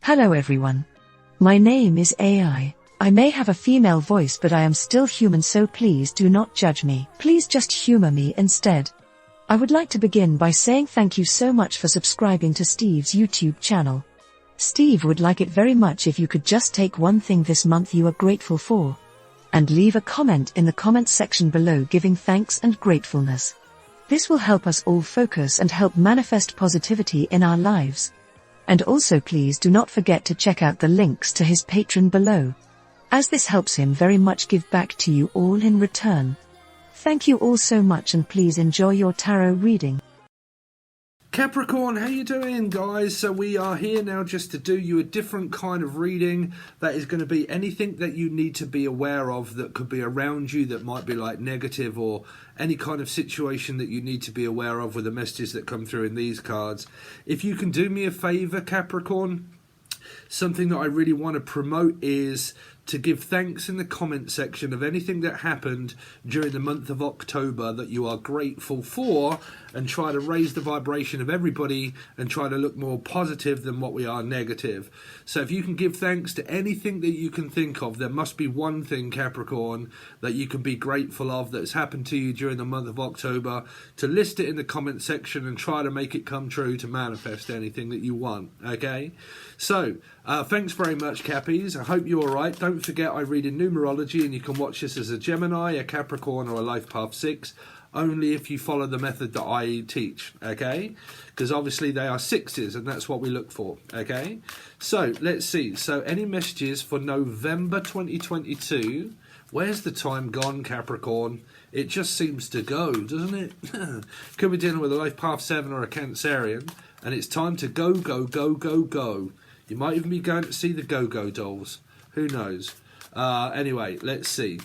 Hello everyone. My name is AI. I may have a female voice, but I am still human, so please do not judge me. Please just humor me instead. I would like to begin by saying thank you so much for subscribing to Steve's YouTube channel. Steve would like it very much if you could just take one thing this month you are grateful for, and leave a comment in the comments section below giving thanks and gratefulness. This will help us all focus and help manifest positivity in our lives. And also please do not forget to check out the links to his Patreon below, as this helps him very much give back to you all in return. Thank you all so much, and please enjoy your tarot reading. Capricorn, how you doing, guys? So we are here now just to do you a different kind of reading that is going to be anything that you need to be aware of that could be around you that might be like negative, or any kind of situation that you need to be aware of with the messages that come through in these cards. If you can do me a favor, Capricorn, something that I really want to promote is to give thanks in the comment section of anything that happened during the month of October that you are grateful for, and try to raise the vibration of everybody and try to look more positive than what we are negative. So if you can give thanks to anything that you can think of, there must be one thing, Capricorn, that you can be grateful of that's happened to you during the month of October, to list it in the comment section and try to make it come true, to manifest anything that you want, okay? So thanks very much, Cappies. I hope you're alright. Don't forget, I read in numerology, and you can watch this as a Gemini, a Capricorn, or a Life Path 6, only if you follow the method that I teach, okay? Because obviously they are sixes, and that's what we look for, okay? So let's see. So any messages for November 2022? Where's the time gone, Capricorn? It just seems to go, doesn't it? Could be dealing with a Life Path 7 or a Cancerian, and it's time to go, go, go, go, go. You might even be going to see the Go-Go Dolls. Who knows? Anyway, let's see.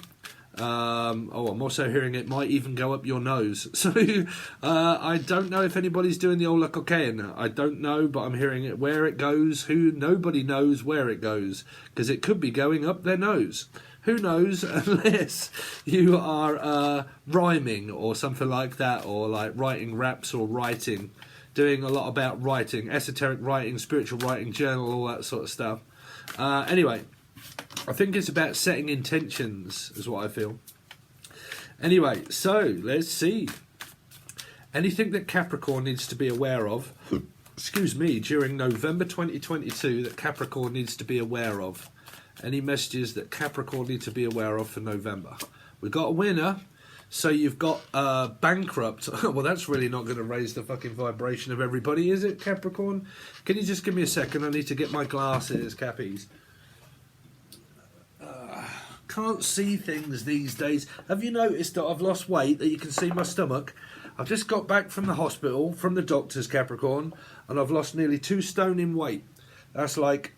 I'm also hearing it might even go up your nose. So I don't know if anybody's doing the old cocaine. I don't know, but I'm hearing it. Where it goes, nobody knows where it goes, because it could be going up their nose. Who knows, unless you are rhyming or something like that, or like writing raps or writing, doing a lot about writing, esoteric writing, spiritual writing, journal, all that sort of stuff. Anyway, I think it's about setting intentions, is what I feel. Anyway, so let's see. Anything that Capricorn needs to be aware of, excuse me, during November 2022 that Capricorn needs to be aware of. Any messages that Capricorn needs to be aware of for November. We've got a winner. So you've got bankrupt. Well, that's really not going to raise the fucking vibration of everybody, is it, Capricorn? Can you just give me a second? I need to get my glasses, Cappies. Can't see things these days. Have you noticed that I've lost weight, that you can see my stomach? I've just got back from the hospital, from the doctors, Capricorn, and I've lost nearly 2 stone in weight. That's like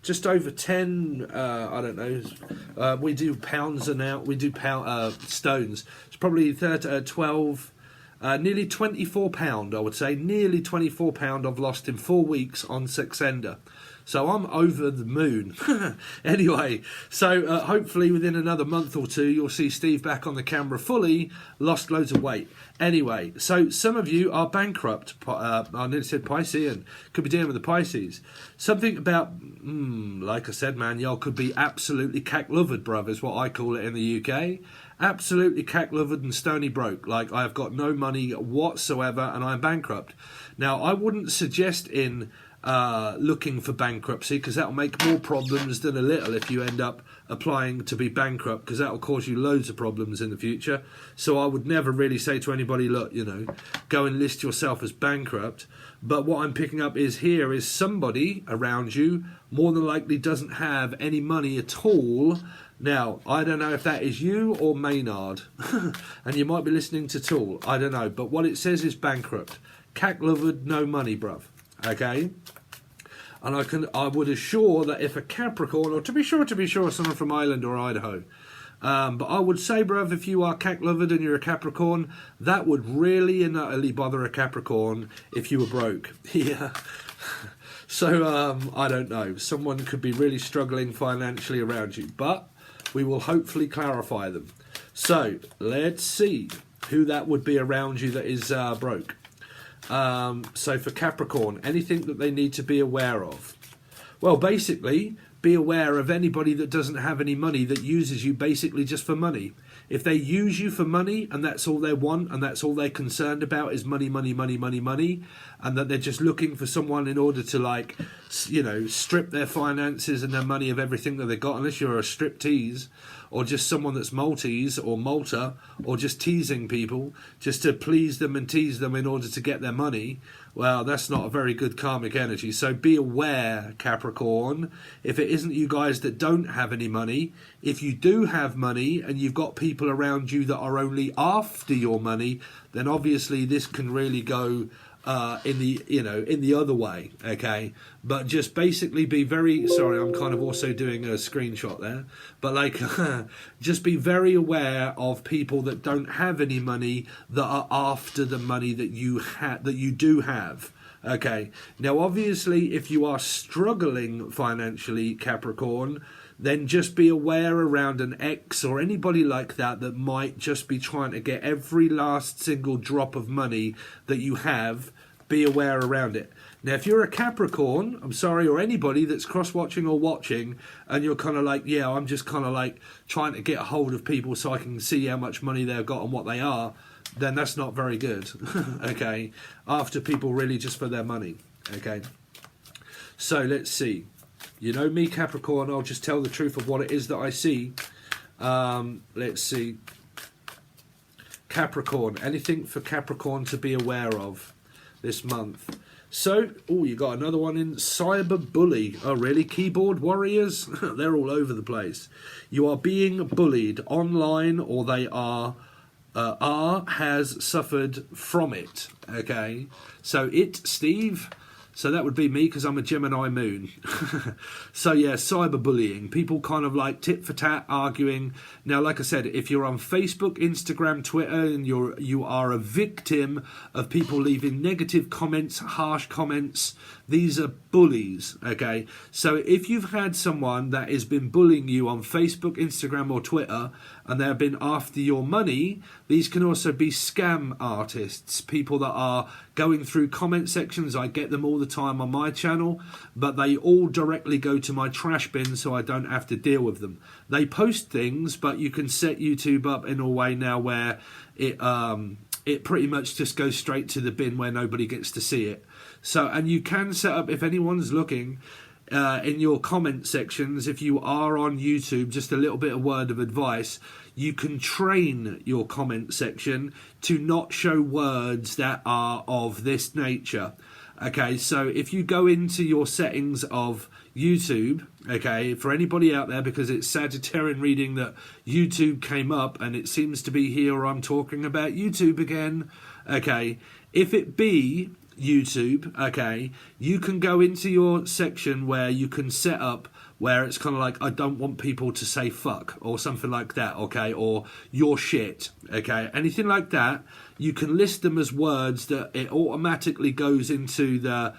just over 10, I don't know, we do pounds and out, we do stones. It's probably 12, nearly 24 pound, I would say. Nearly 24 pound I've lost in 4 weeks on Saxenda. So I'm over the moon. Anyway, so hopefully within another month or two, you'll see Steve back on the camera fully, lost loads of weight. Anyway, so some of you are bankrupt. I nearly said Piscean. Could be dealing with the Pisces. Something about, like I said, man, y'all could be absolutely cack-lovered, bruv, is what I call it in the UK. Absolutely cack-lovered and stony broke. Like, I've got no money whatsoever and I'm bankrupt. Now, I wouldn't suggest in looking for bankruptcy, because that'll make more problems than a little if you end up applying to be bankrupt, because that'll cause you loads of problems in the future. So I would never really say to anybody, look, you know, go and list yourself as bankrupt. But what I'm picking up is here is somebody around you more than likely doesn't have any money at all. Now, I don't know if that is you or Maynard, and you might be listening to Tool, I don't know, but what it says is bankrupt. Cack-lovered, no money, bruv. Okay? And I would assure that if a Capricorn, or to be sure, someone from Ireland or Idaho, but I would say, bruv, if you are cack-lovered and you're a Capricorn, that would really and utterly bother a Capricorn if you were broke. Yeah. So, I don't know. Someone could be really struggling financially around you, but we will hopefully clarify them. So, let's see who that would be around you that is broke. So for Capricorn, anything that they need to be aware of. Well, basically, be aware of anybody that doesn't have any money that uses you basically just for money. If they use you for money and that's all they want and that's all they're concerned about is money, money, money, money, money, and that they're just looking for someone in order to, like, you know, strip their finances and their money of everything that they got, unless you're a striptease or just someone that's Maltese or Malta or just teasing people just to please them and tease them in order to get their money, well, that's not a very good karmic energy. So be aware, Capricorn, if it isn't you guys that don't have any money, if you do have money and you've got people around you that are only after your money, then obviously this can really go in the other way, okay? But just basically be very, sorry, I'm kind of also doing a screenshot there, but like just be very aware of people that don't have any money that are after the money that you do have. Okay, now obviously if you are struggling financially, Capricorn, then just be aware around an ex or anybody like that that might just be trying to get every last single drop of money that you have. Be aware around it. Now, if you're a Capricorn, I'm sorry, or anybody that's cross-watching or watching, and you're kind of like, yeah, I'm just kind of like trying to get a hold of people so I can see how much money they've got and what they are, then that's not very good, okay? After people really just for their money, okay? So let's see. You know me, Capricorn, I'll just tell the truth of what it is that I see. Let's see. Capricorn, anything for Capricorn to be aware of this month? So, oh, you got another one in cyberbully. Oh, really? Keyboard warriors? They're all over the place. You are being bullied online, or they has suffered from it. Okay, so Steve. So that would be me because I'm a Gemini moon. So yeah, cyberbullying. People kind of like tit for tat arguing. Now, like I said, if you're on Facebook, Instagram, Twitter, and you are a victim of people leaving negative comments, harsh comments, these are bullies, okay? So if you've had someone that has been bullying you on Facebook, Instagram, or Twitter, and they've been after your money, these can also be scam artists, people that are going through comment sections. I get them all the time on my channel, but they all directly go to my trash bin so I don't have to deal with them. They post things, but you can set YouTube up in a way now where it pretty much just goes straight to the bin where nobody gets to see it. So, and you can set up, if anyone's looking, in your comment sections, if you are on YouTube, just a little bit of word of advice, you can train your comment section to not show words that are of this nature. Okay, so if you go into your settings of YouTube, okay, for anybody out there, because it's Sagittarian reading that YouTube came up, and it seems to be here I'm talking about YouTube again, okay, if it be YouTube, okay, you can go into your section where you can set up where it's kind of like, I don't want people to say fuck or something like that, okay, or you're shit, okay, anything like that. You can list them as words that it automatically goes into the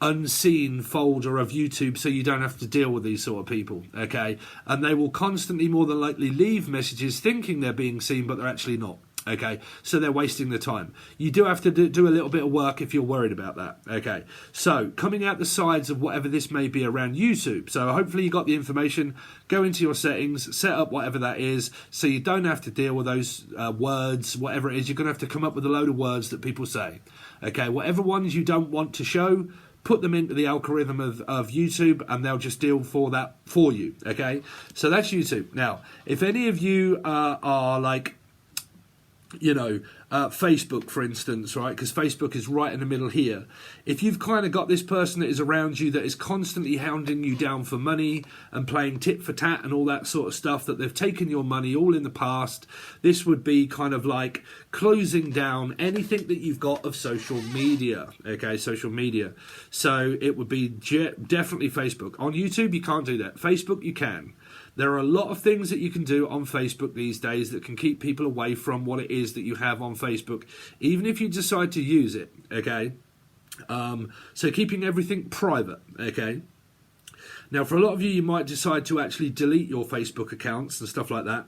unseen folder of YouTube, so you don't have to deal with these sort of people, okay, and they will constantly more than likely leave messages thinking they're being seen, but they're actually not. Okay, so they're wasting the time. You do have to do a little bit of work if you're worried about that. Okay, so coming out the sides of whatever this may be around YouTube. So hopefully you got the information. Go into your settings, set up whatever that is, so you don't have to deal with those words, whatever it is. You're going to have to come up with a load of words that people say. Okay, whatever ones you don't want to show, put them into the algorithm of YouTube, and they'll just deal for that for you. Okay, so that's YouTube. Now, if any of you are like, you know, Facebook, for instance, right? Because Facebook is right in the middle here. If you've kind of got this person that is around you that is constantly hounding you down for money and playing tit for tat and all that sort of stuff, that they've taken your money all in the past, this would be kind of like closing down anything that you've got of social media. Okay, social media. So it would be definitely Facebook. On YouTube, you can't do that. Facebook, you can. There are a lot of things that you can do on Facebook these days that can keep people away from what it is that you have on Facebook, even if you decide to use it, okay? So keeping everything private, okay? Now, for a lot of you, you might decide to actually delete your Facebook accounts and stuff like that,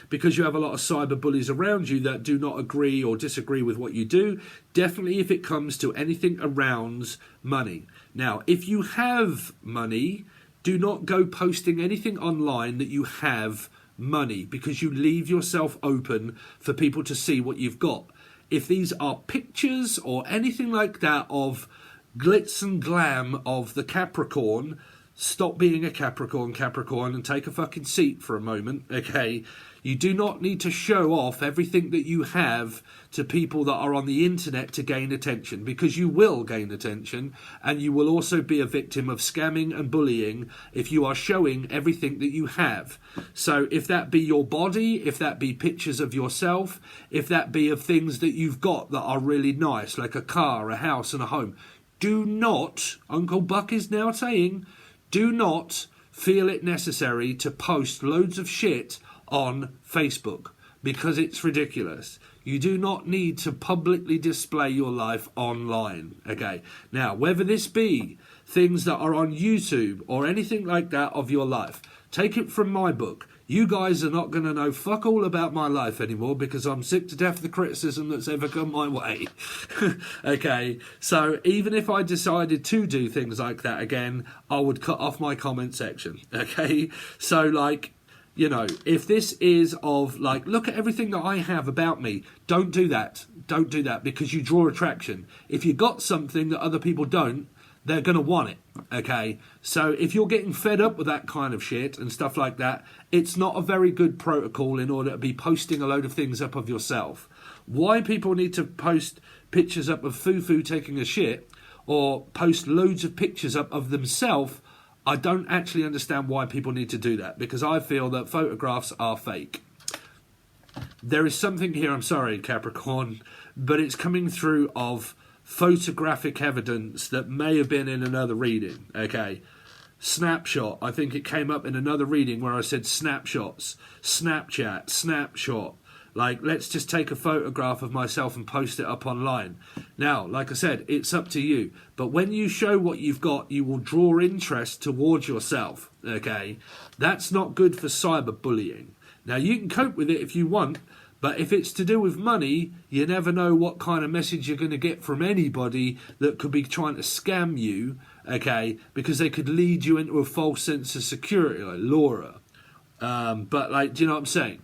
because you have a lot of cyber bullies around you that do not agree or disagree with what you do. Definitely if it comes to anything around money. Now, if you have money, do not go posting anything online that you have money, because you leave yourself open for people to see what you've got. If these are pictures or anything like that of glitz and glam of the Capricorn, stop being a Capricorn, and take a fucking seat for a moment, okay? You do not need to show off everything that you have to people that are on the internet to gain attention, because you will gain attention, and you will also be a victim of scamming and bullying if you are showing everything that you have. So if that be your body, if that be pictures of yourself, if that be of things that you've got that are really nice, like a car, a house and a home, do not, Uncle Buck is now saying, do not feel it necessary to post loads of shit on Facebook, because it's ridiculous. You do not need to publicly display your life online, okay? Now, whether this be things that are on YouTube or anything like that of your life, take it from my book. You guys are not going to know fuck all about my life anymore, because I'm sick to death of the criticism that's ever come my way. Okay, so even if I decided to do things like that again, I would cut off my comment section, okay? So, like, you know, if this is of, like, look at everything that I have about me, don't do that. Don't do that, because you draw attraction. If you got something that other people don't, they're going to want it, okay? So if you're getting fed up with that kind of shit and stuff like that, it's not a very good protocol in order to be posting a load of things up of yourself. Why people need to post pictures up of Fufu taking a shit, or post loads of pictures up of themselves, I don't actually understand why people need to do that, because I feel that photographs are fake. There is something here, I'm sorry, Capricorn, but it's coming through of photographic evidence that may have been in another reading, okay? Snapshot, I think it came up in another reading where I said snapshots, Snapchat, snapshot. Like, let's just take a photograph of myself and post it up online. Now, like I said, it's up to you. But when you show what you've got, you will draw interest towards yourself, okay? That's not good for cyberbullying. Now, you can cope with it if you want, but if it's to do with money, you never know what kind of message you're going to get from anybody that could be trying to scam you, okay? Because they could lead you into a false sense of security, like Laura. But, like, do you know what I'm saying?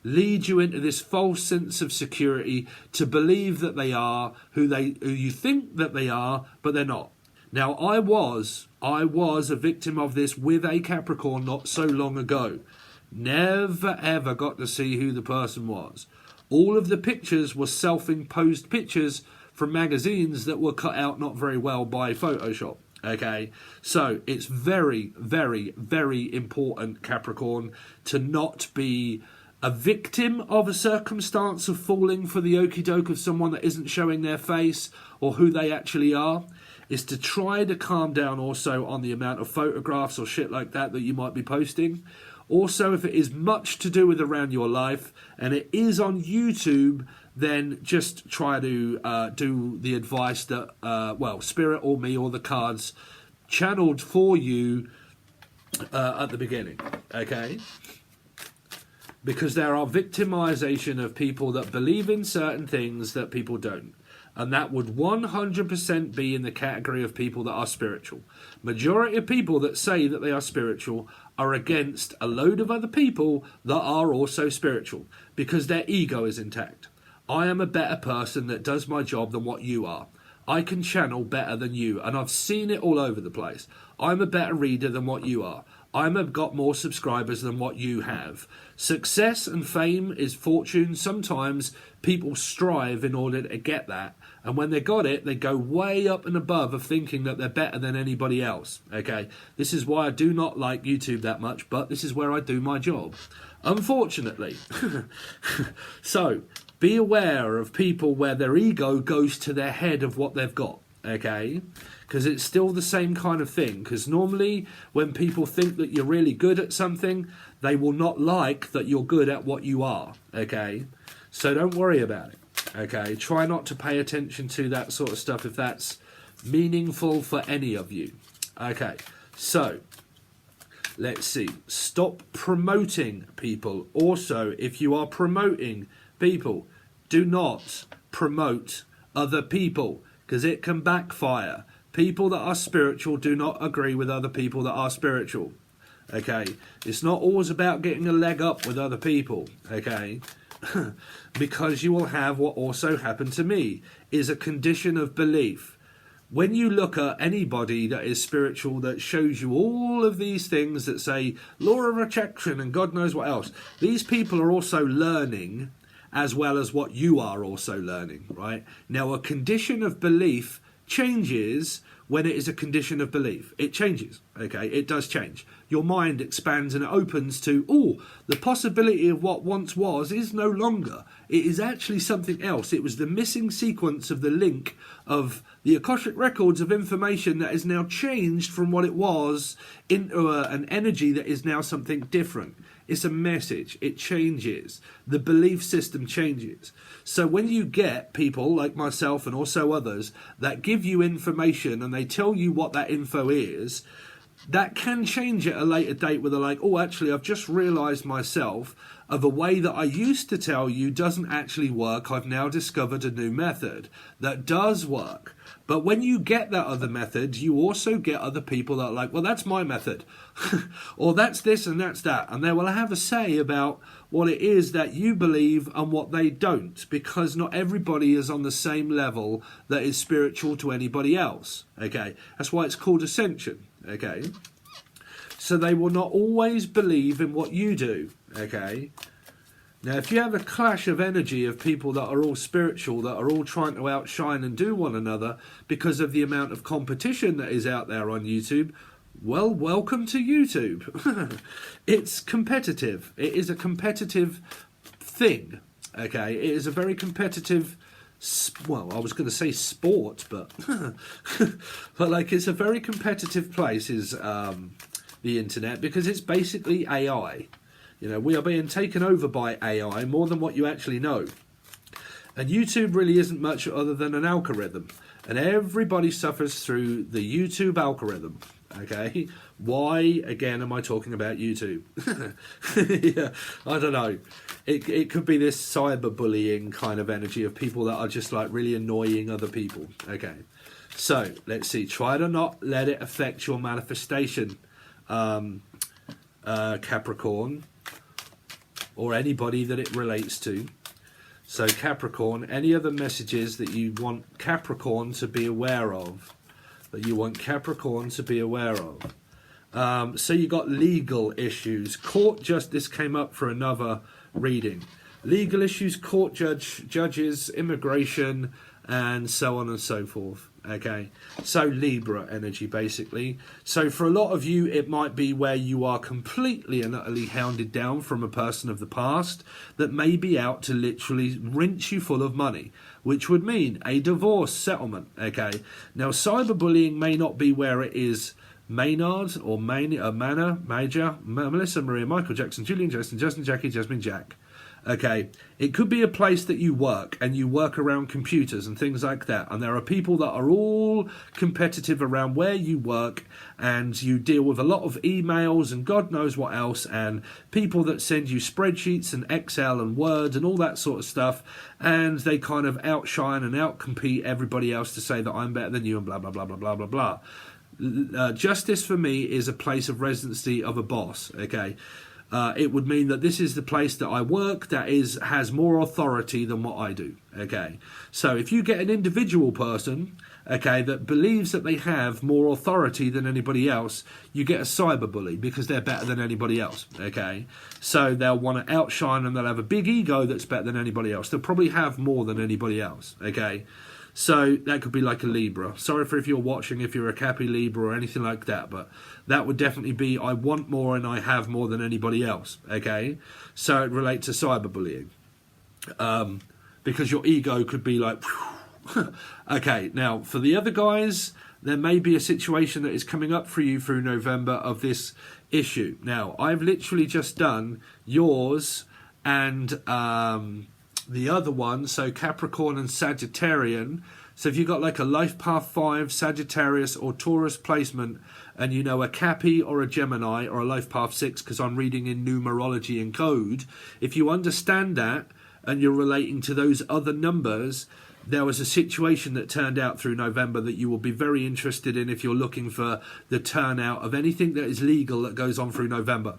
Lead you into this false sense of security to believe that they are who you think that they are, but they're not. Now, I was a victim of this with a Capricorn not so long ago. Never ever got to see who the person was. All of the pictures were self-imposed pictures from magazines that were cut out not very well by Photoshop. Okay, so it's very, very, very important, Capricorn, to not be a victim of a circumstance of falling for the okie doke of someone that isn't showing their face or who they actually are. Is to try to calm down also on the amount of photographs or shit like that you might be posting. Also, if it is much to do with around your life and it is on YouTube, then just try to do the advice that, Spirit or me or the cards channeled for you at the beginning, okay? Because there are victimization of people that believe in certain things that people don't. And that would 100% be in the category of people that are spiritual. Majority of people that say that they are spiritual are against a load of other people that are also spiritual, because their ego is intact. I am a better person that does my job than what you are. I can channel better than you, and I've seen it all over the place. I'm a better reader than what you are. I've got more subscribers than what you have. Success and fame is fortune. Sometimes people strive in order to get that. And when they got it, they go way up and above of thinking that they're better than anybody else. Okay, this is why I do not like YouTube that much, but this is where I do my job, unfortunately. So, be aware of people where their ego goes to their head of what they've got, okay? Because it's still the same kind of thing. Because normally when people think that you're really good at something, they will not like that you're good at what you are, okay? So don't worry about it, okay? Try not to pay attention to that sort of stuff if that's meaningful for any of you. Okay, so let's see. Stop promoting people. Also, if you are promoting people, do not promote other people, because it can backfire. People that are spiritual do not agree with other people that are spiritual. Okay, it's not always about getting a leg up with other people. Okay, because you will have what also happened to me, is a condition of belief. When you look at anybody that is spiritual, that shows you all of these things that say law of attraction and God knows what else, these people are also learning as well as what you are also learning, right? Now, a condition of belief changes when it is a condition of belief. It changes, okay? It does change. Your mind expands and it opens to, oh, the possibility of what once was is no longer. It is actually something else. It was the missing sequence of the link of the Akashic records of information that is now changed from what it was into an energy that is now something different. It's a message. It changes. The belief system changes. So when you get people like myself and also others that give you information and they tell you what that info is, that can change at a later date where they're like, oh, actually, I've just realised myself of a way that I used to tell you doesn't actually work. I've now discovered a new method that does work. But when you get that other method, you also get other people that are like, well, that's my method. Or that's this and that's that. And they will have a say about what it is that you believe and what they don't. Because not everybody is on the same level that is spiritual to anybody else. Okay, that's why it's called ascension. Okay, so they will not always believe in what you do. Okay, now if you have a clash of energy of people that are all spiritual, that are all trying to outshine and do one another because of the amount of competition that is out there on YouTube, well, welcome to YouTube. It's competitive. It is a competitive thing. Okay, it is a very competitive, well, I was going to say sport, but but like it's a very competitive place, is the internet, because it's basically AI. You know, we are being taken over by AI more than what you actually know. And YouTube really isn't much other than an algorithm. And everybody suffers through the YouTube algorithm. Okay? Why, again, am I talking about YouTube? Yeah, I don't know. It could be this cyberbullying kind of energy of people that are just like really annoying other people. Okay. So, let's see. Try to not let it affect your manifestation, Capricorn, or anybody that it relates to. So Capricorn, any other messages that you want Capricorn to be aware of, so you got legal issues. Court justice came up for another reading. Legal issues, court judges, immigration, and so on and so forth. Okay, so Libra energy basically. So for a lot of you, it might be where you are completely and utterly hounded down from a person of the past that may be out to literally rinse you full of money, which would mean a divorce settlement. Okay, now cyberbullying may not be where it is Maynard or Manor, Major, Melissa, Maria, Michael, Jackson, Julian, Justin, Jackie, Jasmine, Jack. Okay, it could be a place that you work and you work around computers and things like that. And there are people that are all competitive around where you work, and you deal with a lot of emails and God knows what else, and people that send you spreadsheets and Excel and Word and all that sort of stuff. And they kind of outshine and outcompete everybody else to say that I'm better than you and blah, blah, blah, blah, blah, blah, blah. Justice for me is a place of residency of a boss. Okay. It would mean that this is the place that I work that has more authority than what I do. Okay, so if you get an individual person, okay, that believes that they have more authority than anybody else, you get a cyberbully because they're better than anybody else. Okay, so they'll want to outshine and they'll have a big ego that's better than anybody else. They'll probably have more than anybody else. Okay. So that could be like a Libra. Sorry for if you're watching, if you're a Cappy Libra or anything like that, but that would definitely be I want more and I have more than anybody else, okay? So it relates to cyberbullying. Because your ego could be like, okay, now for the other guys, there may be a situation that is coming up for you through November of this issue. Now, I've literally just done yours and the other one, so Capricorn and Sagittarian. So if you've got like a Life Path 5, Sagittarius or Taurus placement, and you know a Cappy or a Gemini or a Life Path 6, because I'm reading in numerology and code, if you understand that and you're relating to those other numbers, there was a situation that turned out through November that you will be very interested in if you're looking for the turnout of anything that is legal that goes on through November.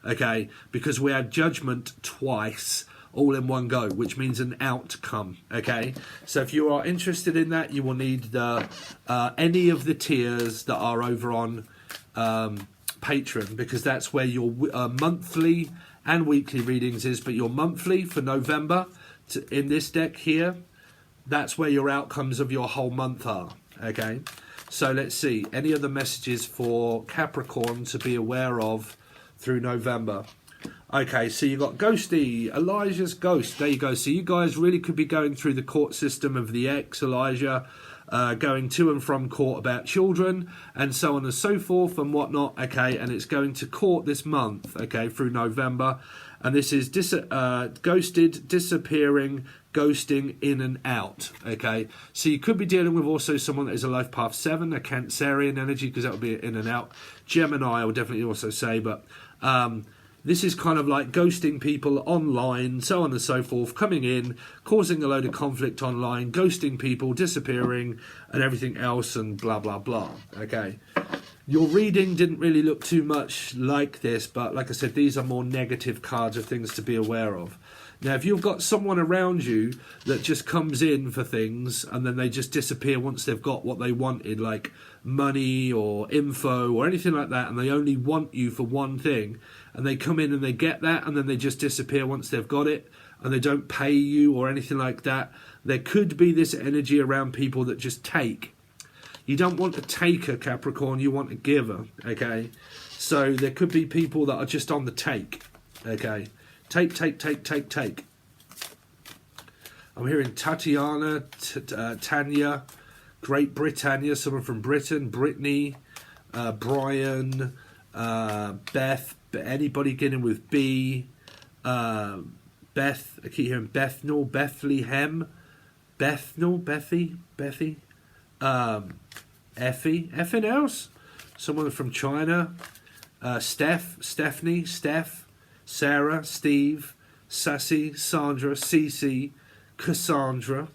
Okay, because we had judgment twice, all in one go, which means an outcome. Okay, so if you are interested in that, you will need the any of the tiers that are over on Patreon, because that's where your monthly and weekly readings is. But your monthly for November in this deck here, that's where your outcomes of your whole month are. Okay, so let's see any other messages for Capricorn to be aware of through November. Okay, so you got Ghosty, Elijah's ghost. There you go. So you guys really could be going through the court system of the ex, Elijah, going to and from court about children and so on and so forth and whatnot. Okay, and it's going to court this month, okay, through November. And this is ghosted, disappearing, ghosting, in and out. Okay, so you could be dealing with also someone that is a life path 7, a Cancerian energy, because that would be in and out. Gemini I would definitely also say, but this is kind of like ghosting people online, so on and so forth, coming in, causing a load of conflict online, ghosting people, disappearing, and everything else, and blah, blah, blah. Okay. Your reading didn't really look too much like this, but like I said, these are more negative cards of things to be aware of. Now, if you've got someone around you that just comes in for things and then they just disappear once they've got what they wanted, like money or info or anything like that, and they only want you for one thing, and they come in and they get that and then they just disappear once they've got it, and they don't pay you or anything like that, there could be this energy around people that just take. You don't want a taker, Capricorn, you want a giver, okay? So there could be people that are just on the take, okay? Take. I'm hearing Tatiana, Tanya, Great Britannia, someone from Britain, Brittany, Brian, Beth, anybody getting with B, Beth, I keep hearing Bethnal, Bethlehem, Bethnal, Bethy, Effie, effing else, someone from China, Stephanie, Steph, Sarah, Steve, Sassy, Sandra, Cece, Cassandra.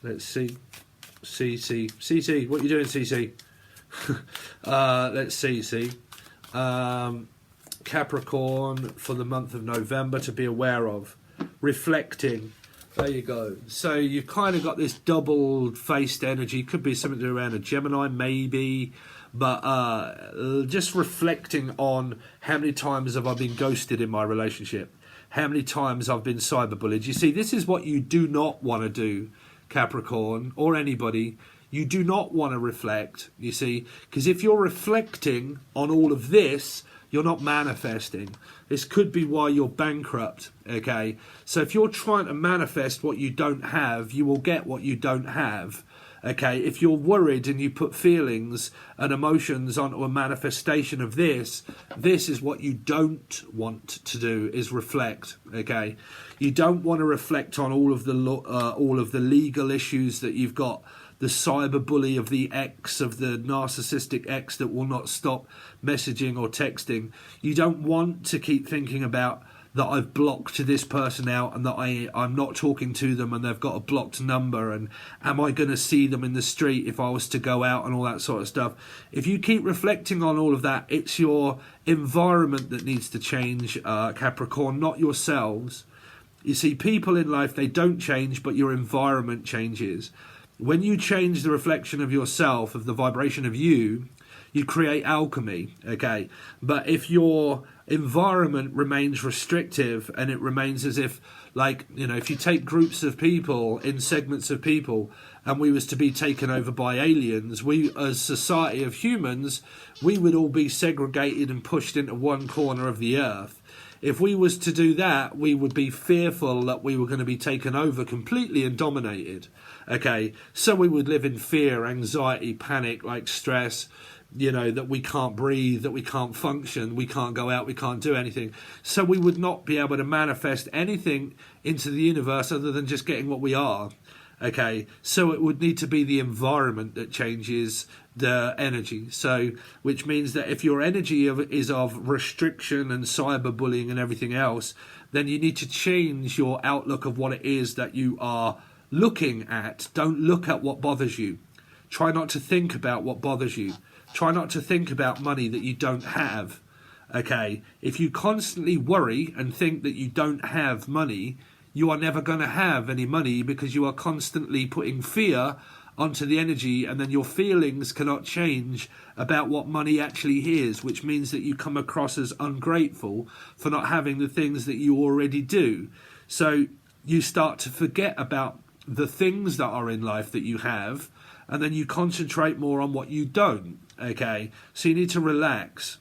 Let's see. Cece, what are you doing, Cece? Let's see. Capricorn for the month of November to be aware of. Reflecting. There you go. So you've kind of got this double-faced energy. Could be something to do around a Gemini, maybe. But just reflecting on how many times have I been ghosted in my relationship. How many times I've been cyberbullied. You see, this is what you do not want to do, Capricorn, or anybody. You do not want to reflect, you see. Because if you're reflecting on all of this, you're not manifesting. This could be why you're bankrupt, okay? So if you're trying to manifest what you don't have, you will get what you don't have, okay? If you're worried and you put feelings and emotions onto a manifestation of this, this is what you don't want to do, is reflect, okay? You don't want to reflect on all of the legal issues that you've got, the cyberbully of the ex, of the narcissistic ex that will not stop messaging or texting. You don't want to keep thinking about that I've blocked this person out and that I'm not talking to them and they've got a blocked number, and am I going to see them in the street if I was to go out, and all that sort of stuff. If you keep reflecting on all of that, it's your environment that needs to change, Capricorn, not yourselves. You see, people in life, they don't change, but your environment changes. When you change the reflection of yourself, of the vibration of you, you create alchemy, okay? But if your environment remains restrictive and it remains as if, like, you know, if you take groups of people in segments of people and we was to be taken over by aliens, we, as society of humans, we would all be segregated and pushed into one corner of the earth. If we was to do that, we would be fearful that we were going to be taken over completely and dominated. Okay, so we would live in fear, anxiety, panic, like stress, you know, that we can't breathe, that we can't function, we can't go out, we can't do anything. So we would not be able to manifest anything into the universe other than just getting what we are. Okay, so it would need to be the environment that changes the energy. So, which means that if your energy is of restriction and cyberbullying and everything else, then you need to change your outlook of what it is that you are looking at. Don't look at what bothers you. Try not to think about what bothers you. Try not to think about money that you don't have. Okay, if you constantly worry and think that you don't have money, you are never going to have any money, because you are constantly putting fear onto the energy, and then your feelings cannot change about what money actually is, which means that you come across as ungrateful for not having the things that you already do. So you start to forget about the things that are in life that you have, and then you concentrate more on what you don't. Okay, so you need to relax.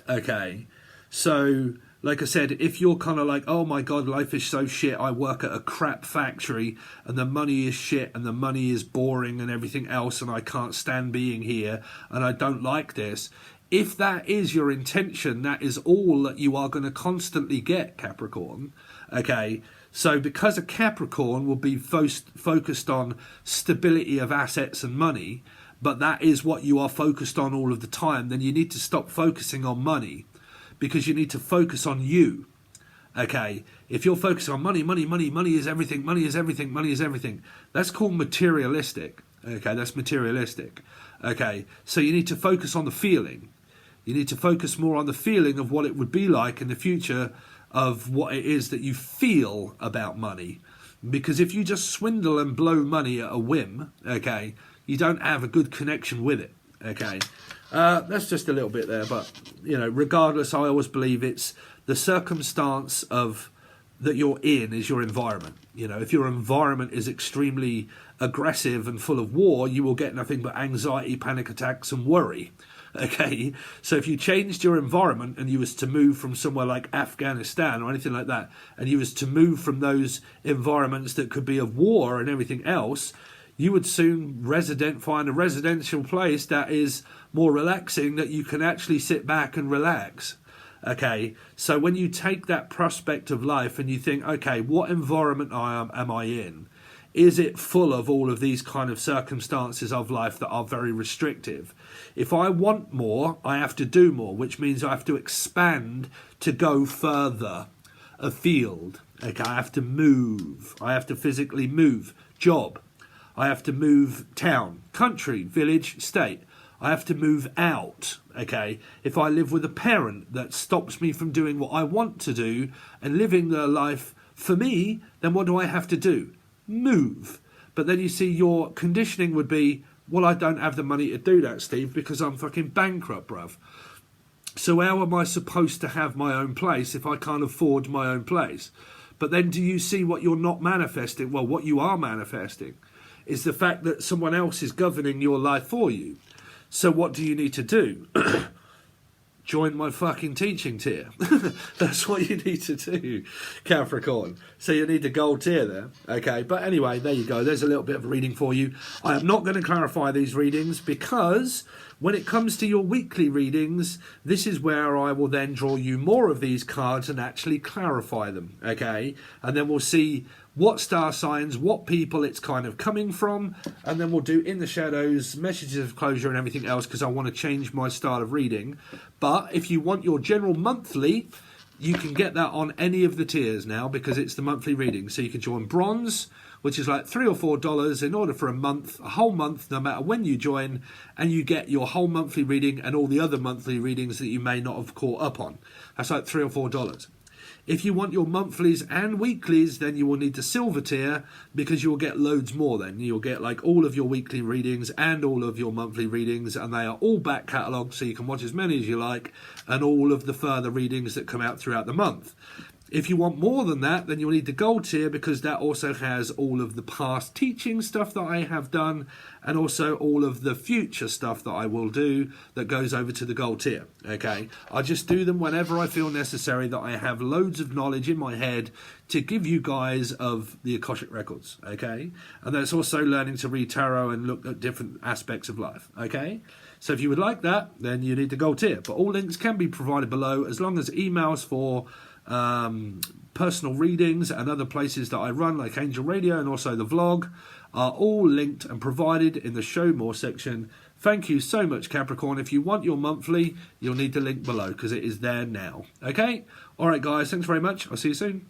Okay, so like I said, if you're kind of like, oh my God, life is so shit, I work at a crap factory and the money is shit and the money is boring and everything else, and I can't stand being here and I don't like this. If that is your intention, that is all that you are going to constantly get, Capricorn. Okay, so because a Capricorn will be focused on stability of assets and money, but that is what you are focused on all of the time, then you need to stop focusing on money, because you need to focus on you. Okay, if you're focused on money is everything, money is everything, money is everything, that's called materialistic. Okay, that's materialistic. Okay, so you need to focus on the feeling. You need to focus more on the feeling of what it would be like in the future, of what it is that you feel about money. Because if you just swindle and blow money at a whim, okay, you don't have a good connection with it. Okay, that's just a little bit there, but you know, regardless, I always believe it's the circumstance of that you're in is your environment. You know, if your environment is extremely aggressive and full of war, you will get nothing but anxiety, panic attacks and worry. Okay, so if you changed your environment and you was to move from somewhere like Afghanistan or anything like that, and you was to move from those environments that could be of war and everything else, you would soon find a residential place that is more relaxing, that you can actually sit back and relax. Okay, so when you take that prospect of life and you think, okay, what environment am I in? Is it full of all of these kind of circumstances of life that are very restrictive? If I want more, I have to do more, which means I have to expand to go further afield. Okay, I have to move. I have to physically move. Job. I have to move town, country, village, state. I have to move out, okay? If I live with a parent that stops me from doing what I want to do and living their life for me, then what do I have to do? Move. But then you see, your conditioning would be, well, I don't have the money to do that, Steve, because I'm fucking bankrupt, bruv. So how am I supposed to have my own place if I can't afford my own place? But then do you see what you're not manifesting? Well, what you are manifesting is the fact that someone else is governing your life for you. So what do you need to do? Join my fucking teaching tier. That's what you need to do, Capricorn. So you need the gold tier there. Okay, but anyway, there you go. There's a little bit of a reading for you. I am not going to clarify these readings, because when it comes to your weekly readings, this is where I will then draw you more of these cards and actually clarify them. Okay, and then we'll see what star signs, what people it's kind of coming from, and then we'll do in the shadows, messages of closure and everything else, because I want to change my style of reading. But if you want your general monthly, you can get that on any of the tiers now, because it's the monthly reading. So you can join bronze, which is like $3 or $4 in order for a whole month, no matter when you join, and you get your whole monthly reading and all the other monthly readings that you may not have caught up on. That's like $3 or $4. If you want your monthlies and weeklies, then you will need the silver tier, because you'll get loads more then. You'll get like all of your weekly readings and all of your monthly readings, and they are all back catalogued, so you can watch as many as you like, and all of the further readings that come out throughout the month. If you want more than that, then you'll need the gold tier, because that also has all of the past teaching stuff that I have done, and also all of the future stuff that I will do that goes over to the gold tier. Okay, I just do them whenever I feel necessary, that I have loads of knowledge in my head to give you guys of the Akashic records. Okay, and that's also learning to read tarot and look at different aspects of life. Okay, so if you would like that, then you need the gold tier, but all links can be provided below, as long as emails for personal readings and other places that I run, like Angel Radio and also the vlog, are all linked and provided in the Show More section. Thank you so much, Capricorn. If you want your monthly, you'll need the link below because it is there now. Okay? All right, guys. Thanks very much. I'll see you soon.